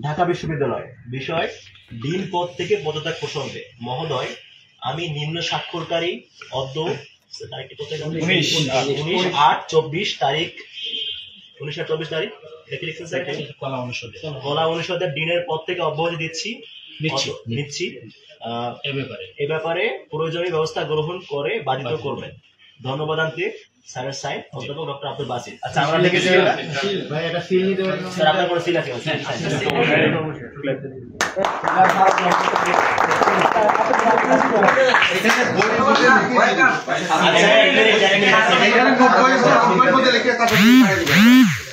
ঢাকা বিশ্ববিদ্যালয়। বিষয় ডিন পদ থেকে পদত্যাগ প্রসঙ্গে। মহোদয়, আমি নিম্ন স্বাক্ষরকারী অদ্য 19/8/24 তারিখ কলা অনুষদের ডিনের পদ থেকে অব্যাহতি নিচ্ছি। এ ব্যাপারে প্রয়োজনীয় ব্যবস্থা গ্রহণ করে বাধিত করবেন। ধন্যবাদ আনতে স্যারের সাইন অধ্যাপক ডক্টর আব্দুল বাসিত। আচ্ছা, আমরা লিখেছি ভাই, এটা সিল নিতে হবে স্যার, আপনার কোনো সিল আছে?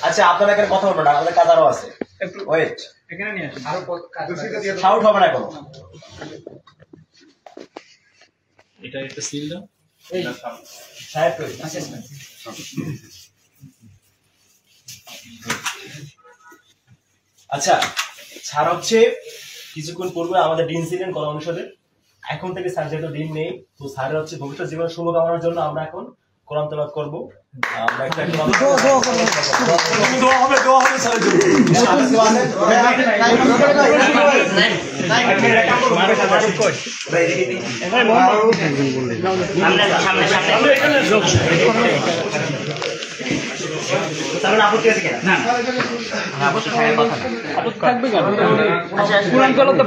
আচ্ছা, আপনারা এখানে কথা বলবেন না, আমাদের কাজ আরো আছে। ওয়েট, এখানে নিয়ে আসুন, আরো শাউট হবে না কোনো। এটা একটা সিল দাও। এই সাহেব কই? আচ্ছা, স্যার হচ্ছে কিছুক্ষণ পূর্বে আমাদের ডিন ছিলেন কলা অনুষদে। এখন থেকে স্যার যেহেতু ডিন নেই, তো স্যারের হচ্ছে ভবিষ্যৎ জীবনের শুভকামনার জন্য আমরা এখন কোরআন তেলাওয়াত করব। আমরা একটা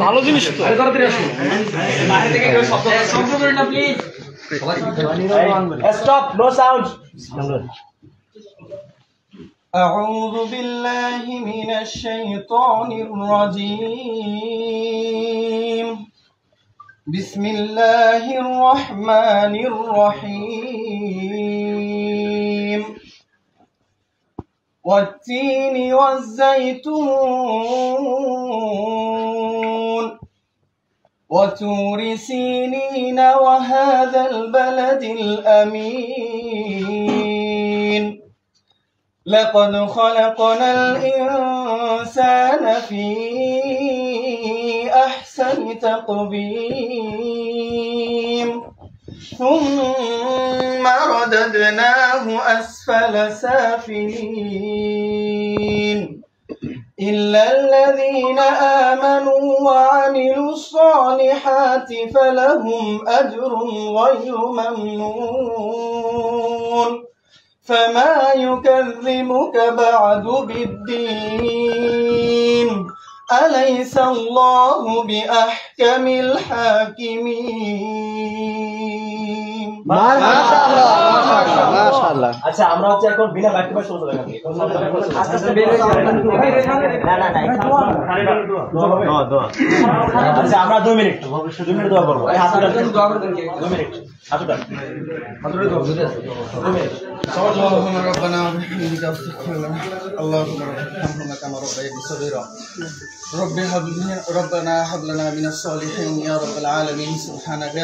ভালো জিনিস তো। Stop, no sound. أعوذ بالله من الشيطان الرجيم. بسم الله الرحمن الرحيم. والتين والزيتون وطور سينين وهذا البلد الأمين. لقد خلقنا الإنسان في أحسن تقويم ثم رددناه أسفل سافلين إلا الذين آمنوا وعملوا الصالحات فلهم أجر غير ممنون. فما يكذبك بعد بالدين أليس الله بأحكم الحاكمين. মাশাআল্লাহ। আচ্ছা, আমরা হচ্ছে এখন বিনা বাক্যে শুরু করব। আচ্ছা, আমরা 2 মিনিট দোয়া করব। এই হাতটা দোয়া করে দেন, 2 মিনিট হাতটা اللهم ربنا وبحمدك استغفر لنا اللهم ارحمنا كما ربيتنا صغيرا ربنا هب لنا من الصالحين يا رب العالمين. سبحانك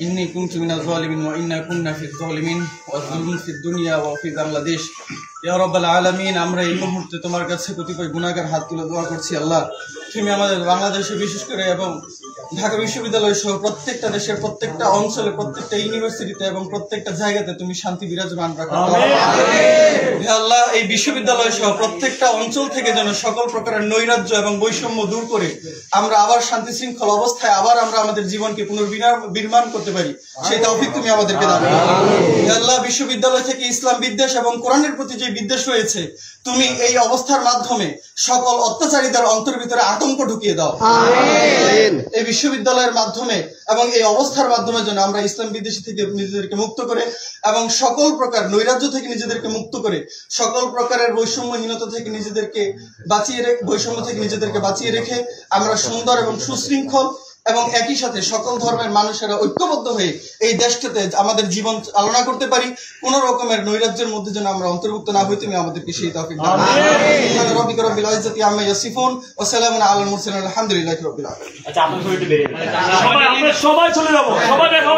إني كنت من الظالمين وإنا كنا في الظالمين والظلم في الدنيا وفي বাংলাদেশ। ইয়া রাব্বাল আলামিন, আমরা এই মুহূর্তে তোমার কাছে কতিপয় গুনাহগার হাত তুলে দোয়া করছি। আল্লাহ, তুমি আমাদের বাংলাদেশে বিশেষ করে এবং ঢাকা বিশ্ববিদ্যালয় সহ প্রত্যেকটা দেশের প্রত্যেকটা অঞ্চলে, প্রত্যেকটা ইউনিভার্সিটিতে এবং প্রত্যেকটা জায়গাতে তুমি শান্তি বিরাজমান রাখো। হে আল্লাহ, এই বিশ্ববিদ্যালয় সহ প্রত্যেকটা অঞ্চল থেকে যেন সকল প্রকারের নৈরাজ্য এবং বৈষম্য দূর করে আমরা আবার শান্তি শৃঙ্খল অবস্থায় আবার আমরা আমাদের জীবনকে পুনর্নির্মাণ করতে পারি, সেই তৌফিক তুমি আমাদেরকে দাও। হে আল্লাহ, বিশ্ববিদ্যালয় থেকে ইসলাম বিদ্বেষ এবং কোরআনের প্রতি যে বিদ্বেষ রয়েছে, তুমি এই অবস্থার মাধ্যমে সকল অত্যাচারীদের অন্তরের ভিতরে আতঙ্ক ঢুকিয়ে দাও। এই বিশ্ববিদ্যালয়ের মাধ্যমে এবং এই অবস্থার মাধ্যমে যেন আমরা ইসলাম বিদ্বেষী থেকে নিজেদেরকে মুক্ত করে এবং সকল প্রকার নৈরাজ্য থেকে নিজেদেরকে মুক্ত করে সকল প্রকারের বৈষম্যহীনতা থেকে নিজেদেরকে বাঁচিয়ে রেখে আমরা সুন্দর এবং সুশৃঙ্খল এবং একই সাথে সকল ধর্মের মানুষেরা ঐক্যবদ্ধ হয়ে এই দেশটাতে আমাদের জীবন চালনা করতে পারি, কোন রকমের নৈরাজ্যের মধ্যে যেন আমরা অন্তর্ভুক্ত না হই, তুমি আমাদেরকে সেই তৌফিক দাও। সুবহান রাব্বিকা রাব্বিল ইজ্জাতি আম্মা ইয়াসিফুন ওয়া সালামুন আলাল মুরসালিন আলহামদুলিল্লাহি রাব্বিল আলামিন। আচ্ছা, আপনার সবাই একটু বেরিয়ে যান। সবাই চলে যাবো, সবাই দেখো।